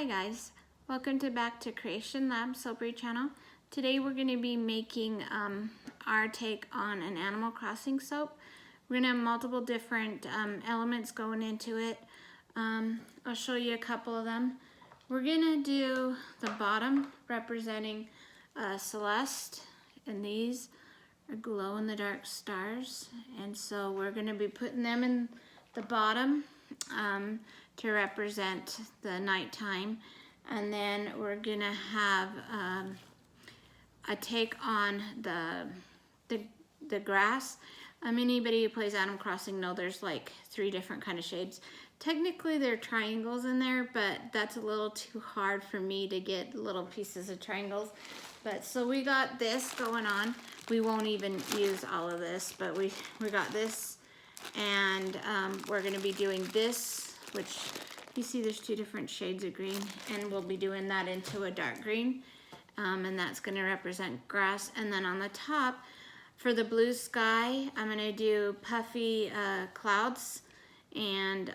Hi guys, welcome back to Creation Lab Soapery channel. Today we're going to be making our take on an Animal Crossing soap. We're going to have multiple different elements going into it. I'll show you a couple of them. We're going to do the bottom representing Celeste, and these are glow-in-the-dark stars, and so we're going to be putting them in the bottom to represent the nighttime, and then we're gonna have a take on the grass. Anybody who plays Animal Crossing know there's like 3 different kind of shades. Technically they're triangles in there, but that's a little too hard for me to get little pieces of triangles. But so we got this going on. We won't even use all of this, but we got this, and we're gonna be doing this, which you see there's 2 different shades of green, and we'll be doing that into a dark green, and that's going to represent grass. And then on the top for the blue sky, I'm going to do puffy clouds and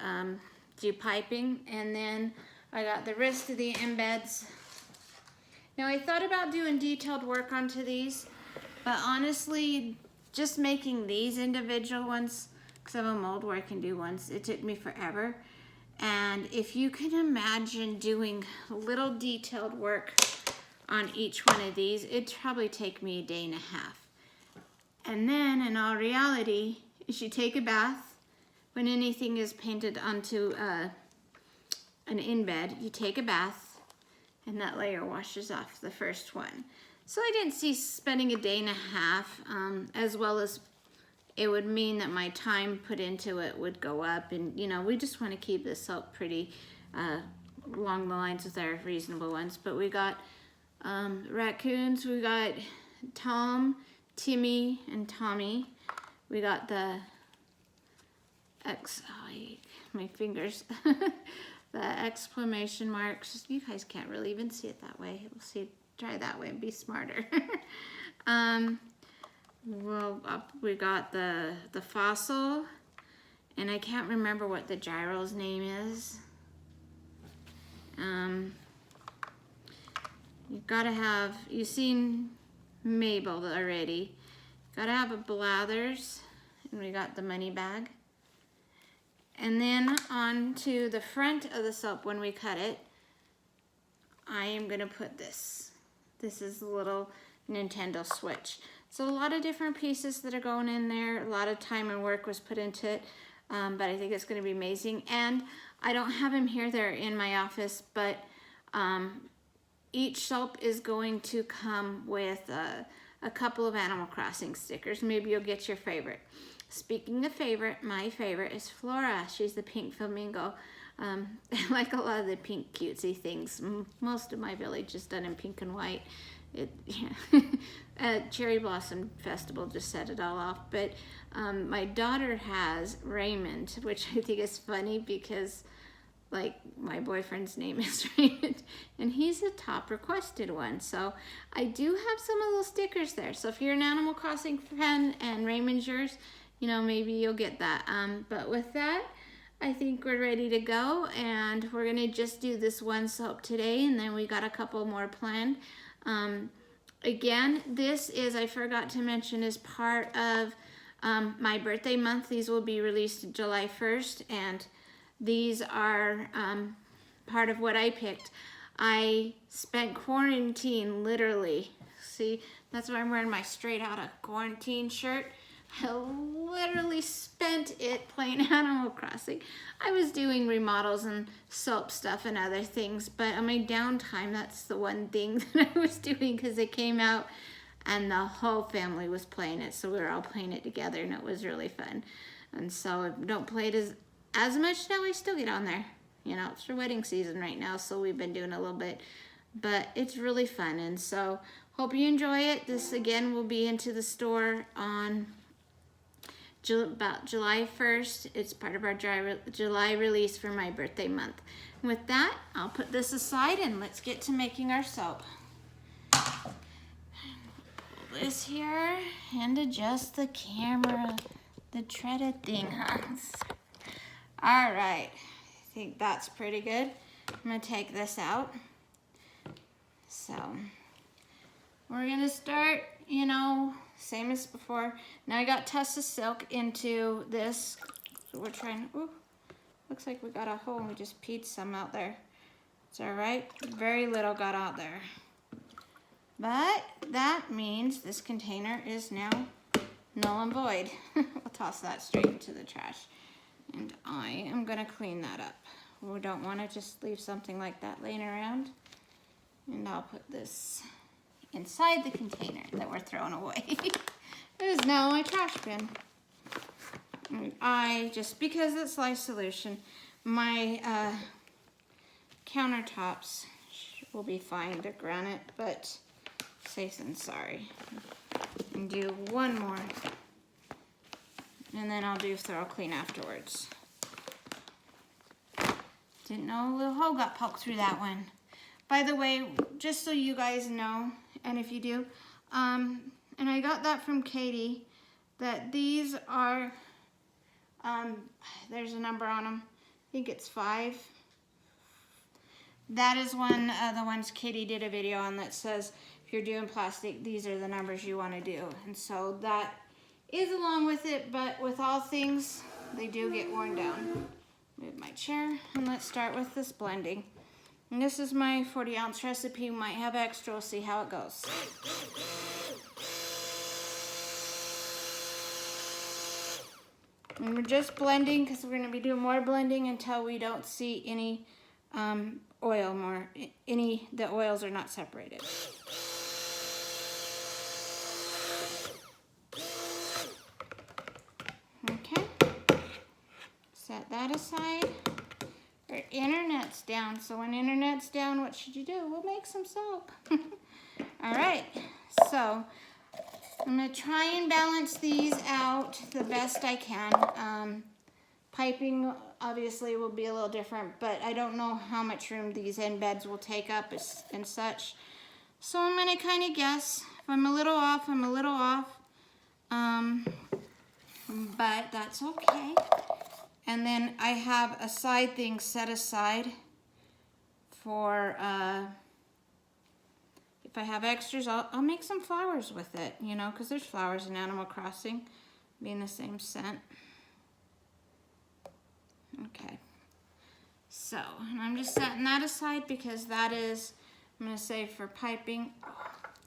do piping, and then I got the rest of the embeds. Now I thought about doing detailed work onto these, but honestly just making these individual ones, because I have a mold where I can do ones, it took me forever. And if you can imagine doing little detailed work on each one of these, it'd probably take me a day and a half. And then in all reality, you should take a bath. When anything is painted onto an embed, you take a bath and that layer washes off the first one. So I didn't see spending a day and a half, as well as it would mean that my time put into it would go up, and you know, we just want to keep this soap pretty along the lines with our reasonable ones. But we got raccoons, we got Tom, Timmy, and Tommy. We got the my fingers, the exclamation marks. You guys can't really even see it that way. We'll see. Try that way and be smarter. Well, we got the fossil, and I can't remember what the gyro's name is. You've got to have, you've seen Mabel already. Got to have a Blathers, and we got the money bag. And then on to the front of the soap when we cut it, I am going to put this. This is the little Nintendo Switch. So a lot of different pieces that are going in there. A lot of time and work was put into it, but I think it's going to be amazing. And I don't have them here. They're in my office, but each soap is going to come with a couple of Animal Crossing stickers. Maybe you'll get your favorite. Speaking of favorite, my favorite is Flora. She's the pink flamingo. I like a lot of the pink cutesy things. Most of my village is done in pink and white. Cherry Blossom Festival just set it all off. But my daughter has Raymond, which I think is funny because like my boyfriend's name is Raymond, and he's a top requested one. So I do have some of those stickers there. So if you're an Animal Crossing fan and Raymond's yours, you know, maybe you'll get that. But with that, I think we're ready to go, and we're gonna just do this one soap today, and then we got a couple more planned. Again, this is, I forgot to mention, is part of my birthday month. These will be released July 1st, and these are part of what I picked. I spent quarantine literally. See, that's why I'm wearing my straight out of quarantine shirt. I literally spent it playing Animal Crossing. I was doing remodels and soap stuff and other things, but on my downtime, that's the one thing that I was doing, because it came out and the whole family was playing it, so we were all playing it together, and it was really fun. And so I don't play it as much now. I still get on there. You know, it's for wedding season right now, so we've been doing a little bit, but it's really fun. And so hope you enjoy it. This again will be into the store on about July 1st. It's part of our July release for my birthday month. And with that, I'll put this aside and let's get to making our soap. Pull this here and adjust the camera, the treaded thing, huh? All right, I think that's pretty good. I'm gonna take this out. So we're gonna start, you know, same as before. Now I got Tussa Silk into this. So we're trying, ooh, looks like we got a hole and we just peed some out there. It's all right, very little got out there. But that means this container is now null and void. We'll toss that straight into the trash. And I am gonna clean that up. We don't wanna just leave something like that laying around. And I'll put this inside the container that we're throwing away. It is now my trash bin. And just because it's lye solution, my countertops will be fine. They're granite, but safe than sorry. And do one more. And then I'll do thorough clean afterwards. Didn't know a little hole got poked through that one. By the way, just so you guys know, and if you do, and I got that from Katie, that these are, there's a number on them. I think it's 5. That is one of the ones Katie did a video on that says, if you're doing plastic, these are the numbers you want to do. And so that is along with it, but with all things, they do get worn down. Move my chair, and let's start with this blending. And this is my 40-ounce recipe. We might have extra. We'll see how it goes. And we're just blending because we're going to be doing more blending until we don't see any oil more. The oils are not separated. Okay. Set that aside. Our internet's down, so when internet's down, what should you do? We'll make some soap. All right, so I'm gonna try and balance these out the best I can. Piping obviously will be a little different, but I don't know how much room these end beds will take up and such. So I'm gonna kind of guess. If I'm a little off, I'm a little off. But that's okay. And then I have a side thing set aside for, if I have extras, I'll make some flowers with it, you know, because there's flowers in Animal Crossing, being the same scent. Okay. So, and I'm just setting that aside because that is, I'm going to say for piping.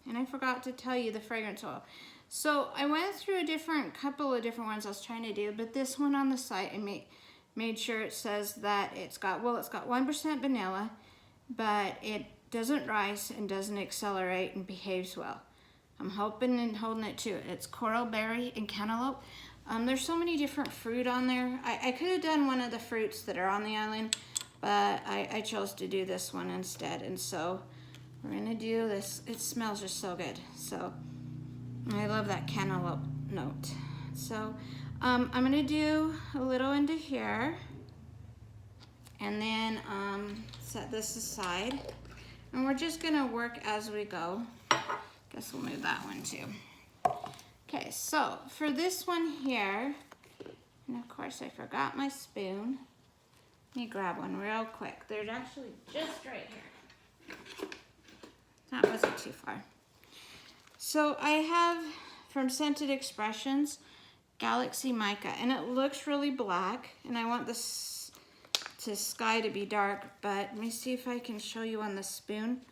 And I forgot to tell you the fragrance oil. So I went through a couple of different ones I was trying to do, but this one on the site, I made sure it says that it's got 1% vanilla, but it doesn't rise and doesn't accelerate and behaves well. I'm hoping and holding it to it. It's coral berry and cantaloupe. There's so many different fruit on there. I could have done one of the fruits that are on the island, but I chose to do this one instead. And so we're gonna do this. It smells just so good. So I love that cantaloupe note. So I'm gonna do a little into here and then set this aside. And we're just gonna work as we go. Guess we'll move that one too. Okay, so for this one here, and of course I forgot my spoon. Let me grab one real quick. They're actually just right here. That wasn't too far. So I have from Scented Expressions, Galaxy Mica, and it looks really black, and I want this sky to be dark, but let me see if I can show you on the spoon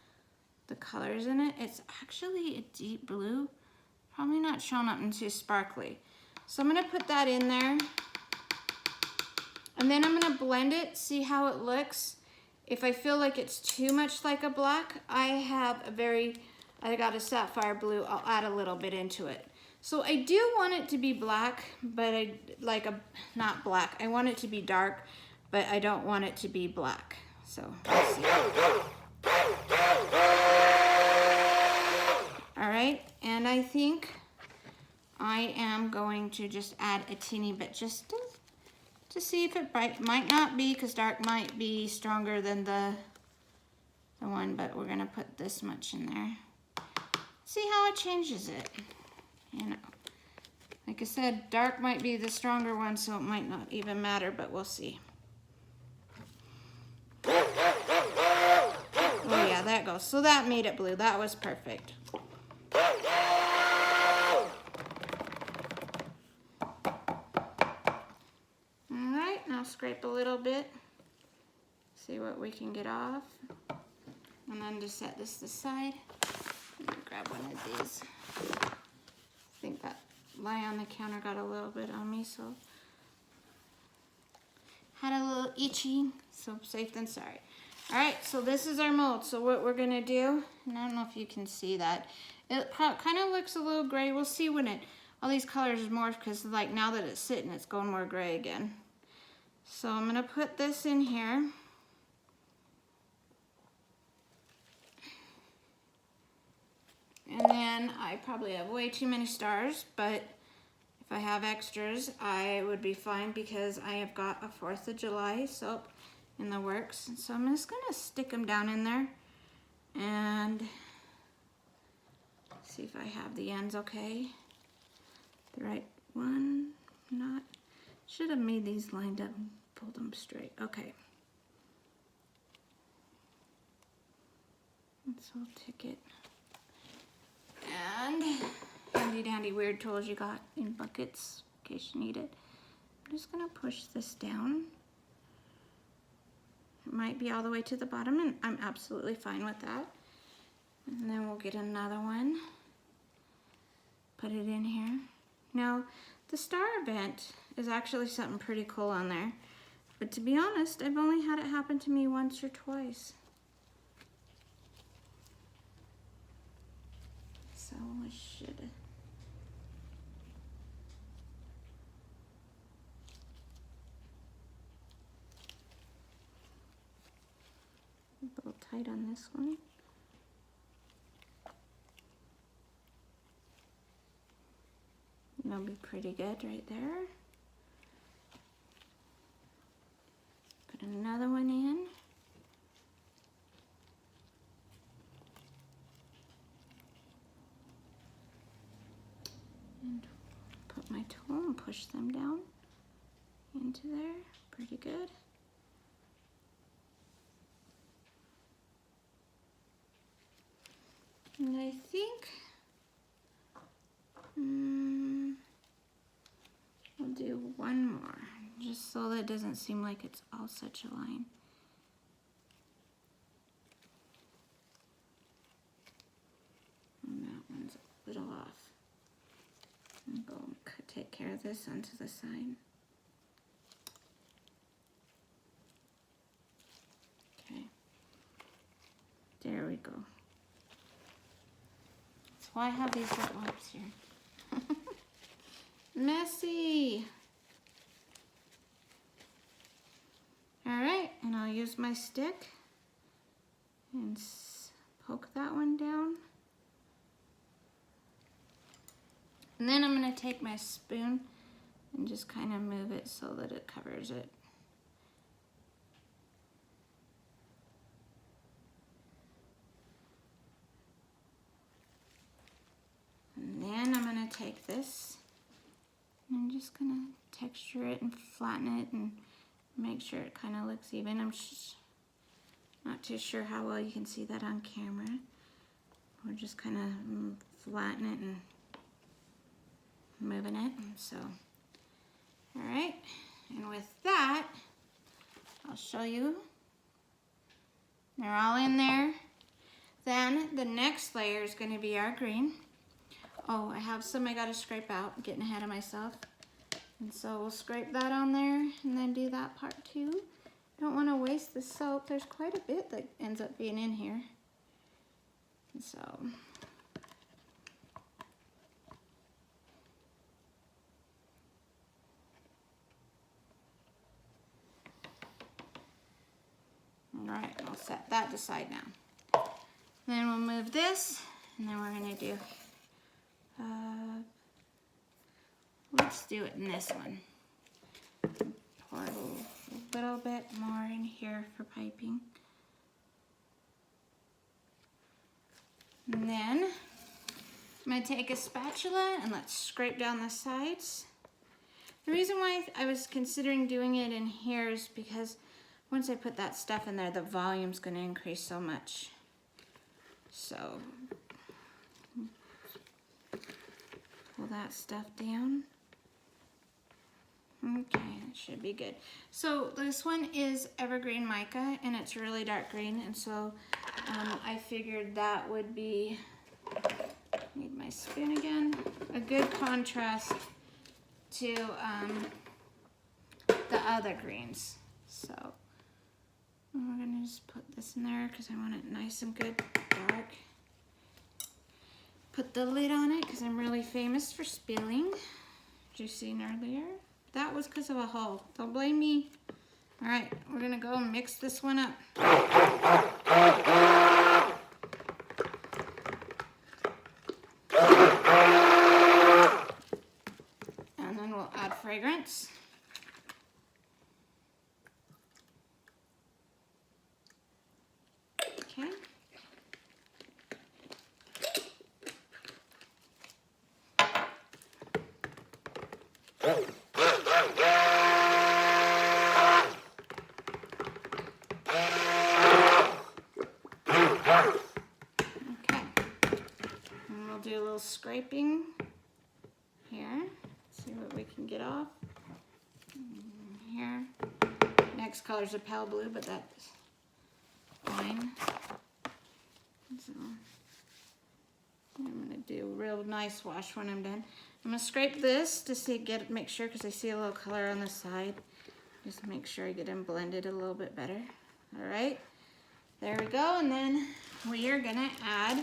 the colors in it. It's actually a deep blue, probably not showing up and too sparkly. So I'm gonna put that in there, and then I'm gonna blend it, see how it looks. If I feel like it's too much like a black, I got a sapphire blue, I'll add a little bit into it. So I do want it to be black, but not black. I want it to be dark, but I don't want it to be black. So let's see. All right, and I think I am going to just add a teeny bit just to see if it might not be, because dark might be stronger than the one, but we're gonna put this much in there. See how it changes it, you know. Like I said, dark might be the stronger one, so it might not even matter, but we'll see. go. So that made it blue. That was perfect. Alright, now scrape a little bit. See what we can get off. And then just set this aside. Grab one of these. I think that lie on the counter got a little bit on me, so had a little itchy, so safe than sorry. All right, so this is our mold. So what we're gonna do, and I don't know if you can see that, it kind of looks a little gray. We'll see when all these colors morph, because like now that it's sitting, it's going more gray again. So I'm gonna put this in here. And then I probably have way too many stars, but if I have extras, I would be fine because I have got a 4th of July soap in the works. So I'm just gonna stick them down in there and see if I have the ends okay. The right one, not. Should have made these lined up and pulled them straight. Okay. Let's all tick it. And handy dandy weird tools you got in buckets in case you need it. I'm just gonna push this down. It might be all the way to the bottom, and I'm absolutely fine with that. And then we'll get another one. Put it in here. Now, the star event is actually something pretty cool on there. But to be honest, I've only had it happen to me once or twice. So I should. A little tight on this one. That'll be pretty good right there. Put another one in. And put my tool and push them down into there. Pretty good. And I think I'll do one more, just so that it doesn't seem like it's all such a line. And that one's a little off. And go and take care of this onto the side. Okay. There we go. That's why I have these wet wipes here. Messy. All right, and I'll use my stick and poke that one down. And then I'm gonna take my spoon and just kind of move it so that it covers it. And then I'm gonna take this and I'm just gonna texture it and flatten it and make sure it kind of looks even. I'm just not too sure how well you can see that on camera. We're just kind of flatten it and moving it. So, all right, and with that, I'll show you. They're all in there. Then the next layer is going to be our green. Oh, I have some I got to scrape out. I'm getting ahead of myself. And so we'll scrape that on there and then do that part too. Don't want to waste the soap. There's quite a bit that ends up being in here. And so all right, I'll set that aside now. Then we'll move this, and then we're gonna do, let's do it in this one. Pour a little bit more in here for piping. And then I'm gonna take a spatula and let's scrape down the sides. The reason why I was considering doing it in here is because once I put that stuff in there, the volume's gonna increase so much. So pull that stuff down. Okay, that should be good. So this one is evergreen mica, and it's really dark green, and so I figured that would be, need my spoon again, a good contrast to the other greens. So we're gonna just put this in there because I want it nice and good dark. Put the lid on it because I'm really famous for spilling. Did you see earlier? That was because of a hole. Don't blame me. All right, we're gonna go and mix this one up. And then we'll add fragrance. Okay. Do a little scraping here. See what we can get off. Here. Next color is a pale blue, but that's fine. So I'm gonna do a real nice wash when I'm done. I'm gonna scrape this to see, make sure, because I see a little color on the side. Just make sure I get them blended a little bit better. All right, there we go. And then we are gonna add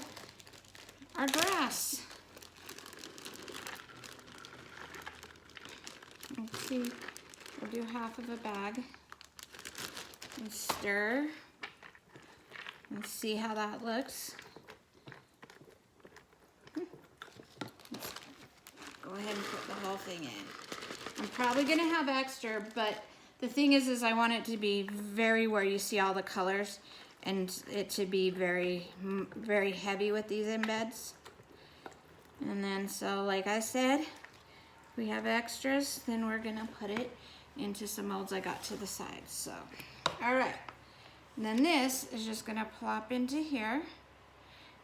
our grass. Let's see, we'll do half of a bag and stir and see how that looks. Let's go ahead and put the whole thing in. I'm probably gonna have extra, but the thing is I want it to be very where you see all the colors, and it to be very, very heavy with these embeds. And then, so like I said, we have extras, then we're gonna put it into some molds I got to the side. So, all right. And then this is just gonna plop into here.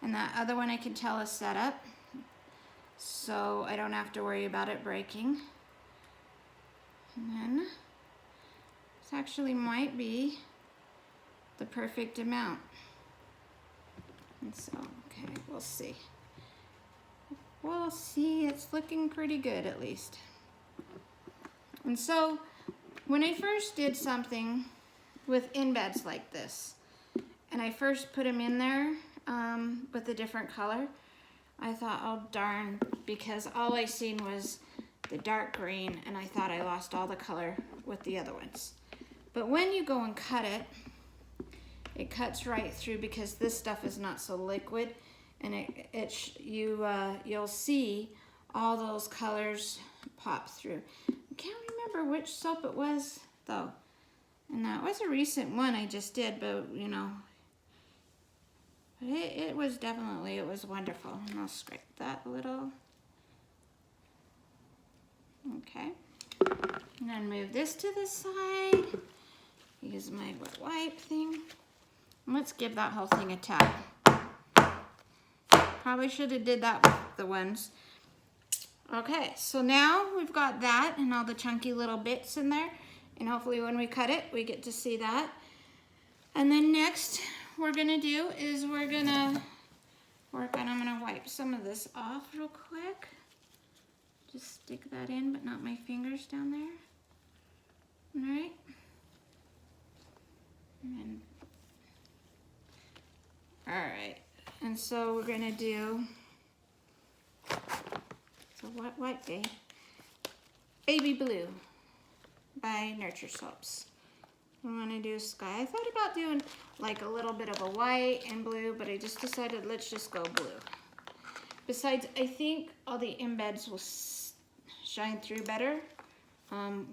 And that other one I can tell is set up, so I don't have to worry about it breaking. And then, this actually might be the perfect amount. And so, okay, we'll see. We'll see, it's looking pretty good at least. And so, when I first did something with embeds like this, and I first put them in there with a different color, I thought, oh darn, because all I seen was the dark green, and I thought I lost all the color with the other ones. But when you go and cut it, it cuts right through because this stuff is not so liquid, and you'll see all those colors pop through. I can't remember which soap it was though, and that was a recent one I just did, but you know, it was definitely, it was wonderful. And I'll scrape that a little. Okay, and then move this to the side. Use my wet wipe thing. Let's give that whole thing a tap. Probably should have did that with the ones. Okay, so now we've got that and all the chunky little bits in there. And hopefully when we cut it, we get to see that. And then next we're gonna do is we're gonna work on, I'm gonna wipe some of this off real quick. Just stick that in, but not my fingers down there. All right. And then, all right, and so we're gonna do, so what day? Baby Blue by Nurture Soaps. I'm gonna do sky. I thought about doing like a little bit of a white and blue, but I just decided let's just go blue. Besides, I think all the embeds will shine through better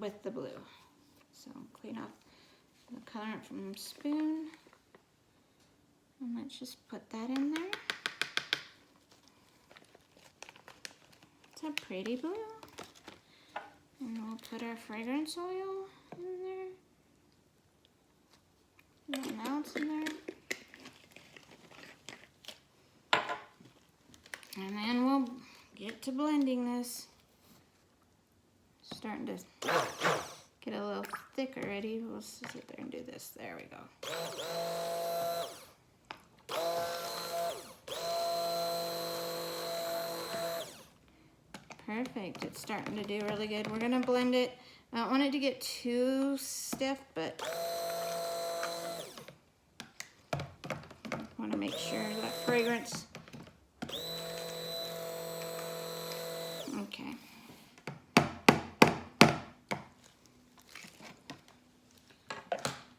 with the blue. So clean off the colorant from the spoon. And let's just put that in there. It's a pretty blue. And we'll put our fragrance oil in there. Nothing else in there. And then we'll get to blending this. Starting to get a little thick already. We'll sit there and do this. There we go. Perfect. It's starting to do really good. We're gonna blend it. I don't want it to get too stiff, but I want to make sure that fragrance. Okay.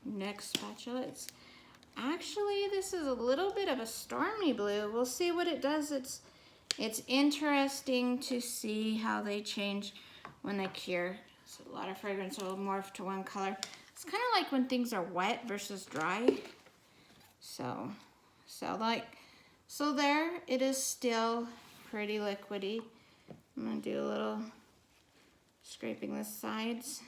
Next spatula. Actually, this is a little bit of a stormy blue. We'll see what it does. It's interesting to see how they change when they cure. So a lot of fragrance will morph to one color. It's kind of like when things are wet versus dry. So there, it is still pretty liquidy. I'm gonna do a little scraping the sides.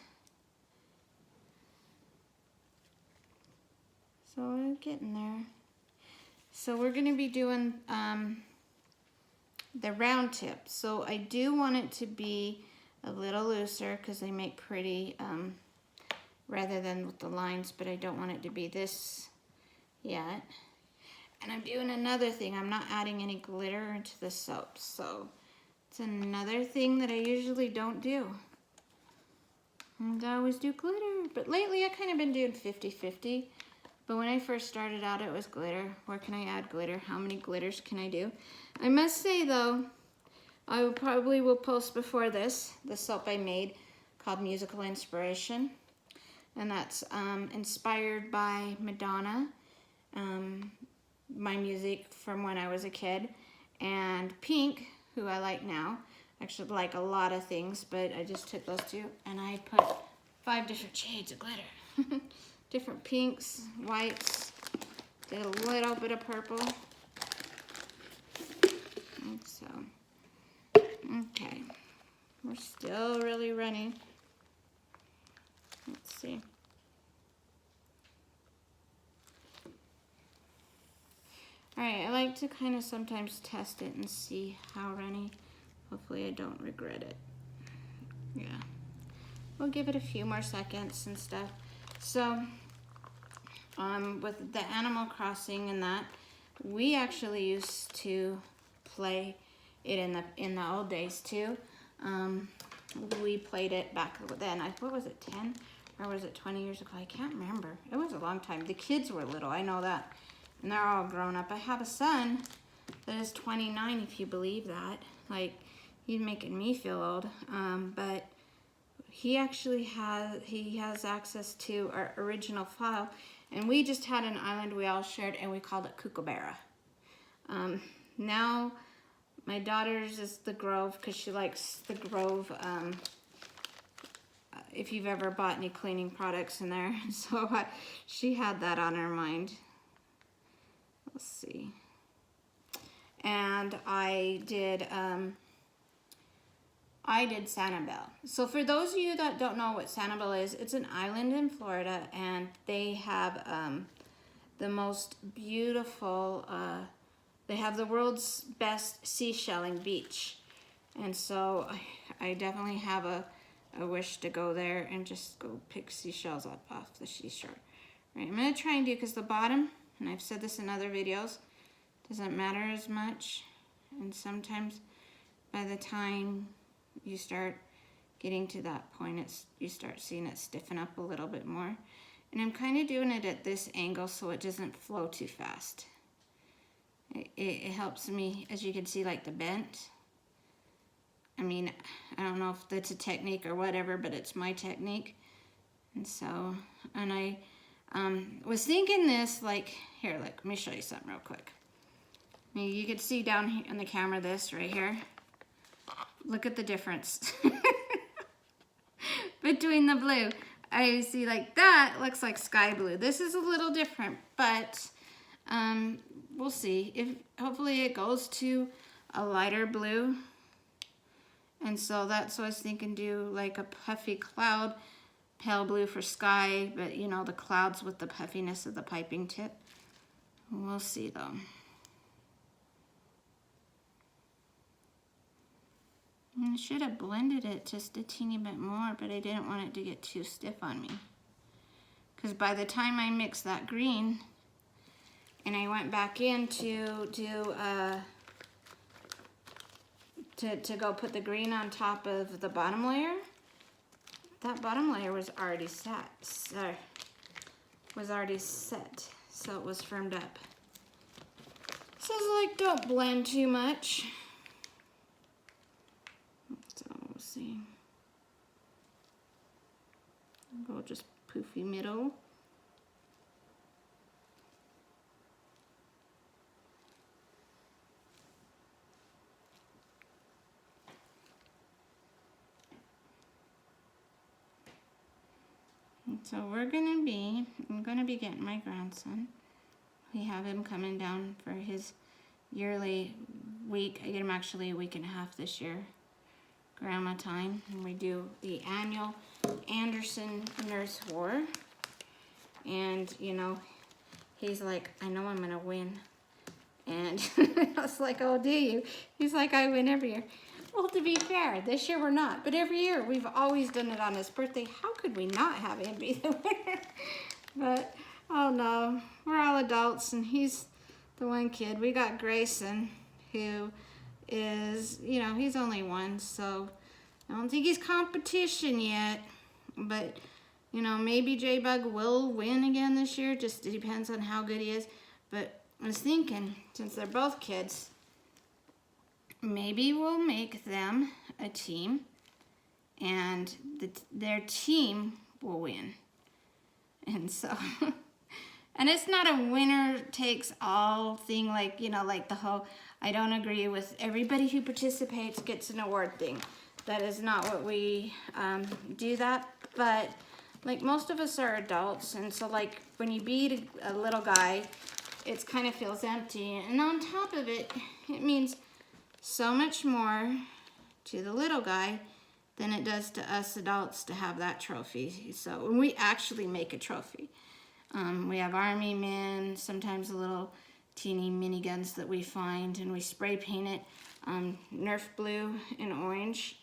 So we're getting there. So we're gonna be doing the round tip. So I do want it to be a little looser because they make pretty, rather than with the lines, but I don't want it to be this yet. And I'm doing another thing. I'm not adding any glitter into the soap. So it's another thing that I usually don't do. And I always do glitter, but lately I kind of been doing 50-50. But when I first started out, it was glitter. Where can I add glitter? How many glitters can I do? I must say though, I probably will post before this, the soap I made called Musical Inspiration. And that's inspired by Madonna, my music from when I was a kid, and Pink, who I like now. Actually like a lot of things, but I just took those two and I put 5 different shades of glitter. Different pinks, whites, did a little bit of purple. And so, okay, we're still really running. Let's see. All right, I like to kind of sometimes test it and see how runny. Hopefully I don't regret it. Yeah, we'll give it a few more seconds and stuff. So, with the Animal Crossing and that, we actually used to play it in the old days too. We played it back then. What was it, 10 or was it 20 years ago? I can't remember. It was a long time. The kids were little, I know that. And they're all grown up. I have a son that is 29, if you believe that. Like, he's making me feel old. But he actually has access to our original file. And we just had an island we all shared, and we called it Kookaburra. Now, my daughter's is the Grove, because she likes the Grove, if you've ever bought any cleaning products in there. So she had that on her mind. Let's see. And I did Sanibel. So for those of you that don't know what Sanibel is, it's an island in Florida, and they have the most beautiful, they have the world's best seashelling beach. And so I definitely have a wish to go there and just go pick seashells up off the seashore. All right, I'm gonna try and do, because the bottom, and I've said this in other videos, doesn't matter as much. And sometimes by the time you start getting to that point, you start seeing it stiffen up a little bit more. And I'm kind of doing it at this angle so it doesn't flow too fast. It helps me, as you can see, like the bent. I mean, I don't know if that's a technique or whatever, but it's my technique. And so, and I was thinking this, like, here, look, let me show you something real quick. I mean, you can see down here in the camera this right here. Look at the difference between the blue. I see, like, that looks like sky blue. This is a little different, but we'll see. If hopefully it goes to a lighter blue. And so that's what I was thinking, do like a puffy cloud, pale blue for sky, but you know, the clouds with the puffiness of the piping tip. We'll see though. I should have blended it just a teeny bit more, but I didn't want it to get too stiff on me. Because by the time I mixed that green, and I went back in to go put the green on top of the bottom layer, that bottom layer was already set. So it was firmed up. So it's like, don't blend too much. So we'll see. Go just poofy middle. So I'm gonna be getting my grandson. We have him coming down for his yearly week. I get him actually a week and a half this year, grandma time. And we do the annual Anderson Nurse War. And you know, he's like, I know I'm gonna win. And I was like, oh, do you? He's like, I win every year. Well, to be fair, this year we're not, but every year we've always done it on his birthday. How could we not have him be the winner? But, oh no, we're all adults and he's the one kid. We got Grayson, who is, you know, he's only one, so I don't think he's competition yet. But, you know, maybe J-Bug will win again this year. Just it depends on how good he is. But I was thinking, since they're both kids, maybe we'll make them a team, and their team will win. And so, and it's not a winner takes all thing, like, you know, like the whole, I don't agree with everybody who participates gets an award thing. That is not what we do that, but like most of us are adults, and so like when you beat a little guy, it kind of feels empty. And on top of it, it means so much more to the little guy than it does to us adults to have that trophy. So when we actually make a trophy, we have army men, sometimes a little teeny mini guns that we find, and we spray paint it Nerf blue and orange.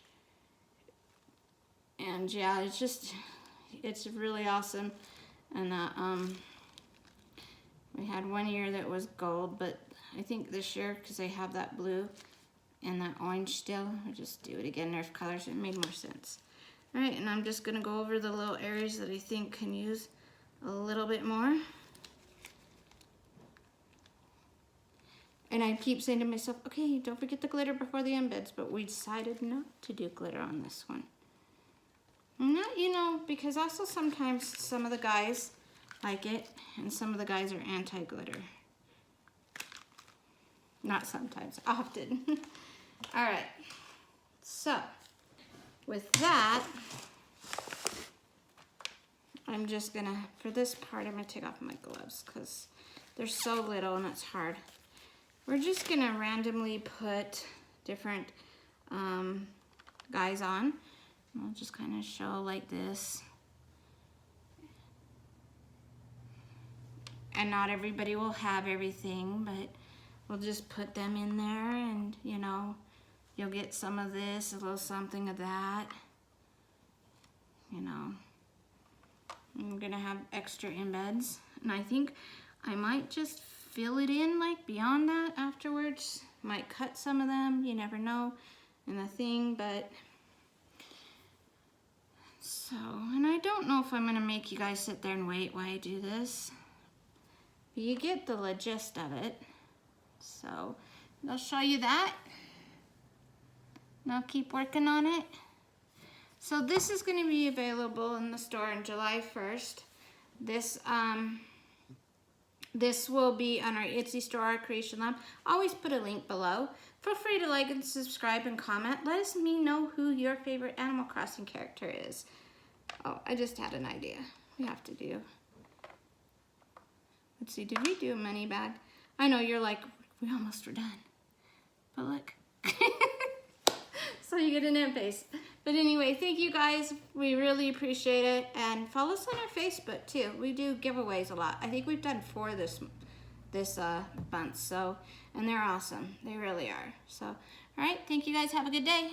And yeah, it's really awesome. And we had one year that was gold, but I think this year, because I have that blue and that orange still, I'll just do it again, Nerf colors. It made more sense. All right, and I'm just gonna go over the little areas that I think can use a little bit more. And I keep saying to myself, okay, don't forget the glitter before the embeds, but we decided not to do glitter on this one. Not, you know, because also sometimes some of the guys like it, and some of the guys are anti-glitter. Not sometimes, often. All right, so with that, I'm just gonna, for this part, I'm gonna take off my gloves because they're so little and it's hard. We're just gonna randomly put different guys on. I'll just kind of show like this. And not everybody will have everything, but we'll just put them in there, and you know, you'll get some of this, a little something of that. You know, I'm gonna have extra embeds, and I think I might just fill it in like beyond that afterwards. Might cut some of them, you never know, in the thing, but so, and I don't know if I'm gonna make you guys sit there and wait while I do this. But you get the gist of it. So I'll show you that. And I'll keep working on it. So this is going to be available in the store on July 1st. This will be on our Etsy store, our Creation Lab. I always put a link below. Feel free to like and subscribe and comment. Let me know who your favorite Animal Crossing character is. Oh, I just had an idea. We have to do. Let's see, did we do a money bag? I know you're like, we almost were done. But look. So you get an end face. But anyway, thank you guys. We really appreciate it. And follow us on our Facebook too. We do giveaways a lot. I think we've done 4 this month. So, and they're awesome. They really are. So, all right. Thank you guys. Have a good day.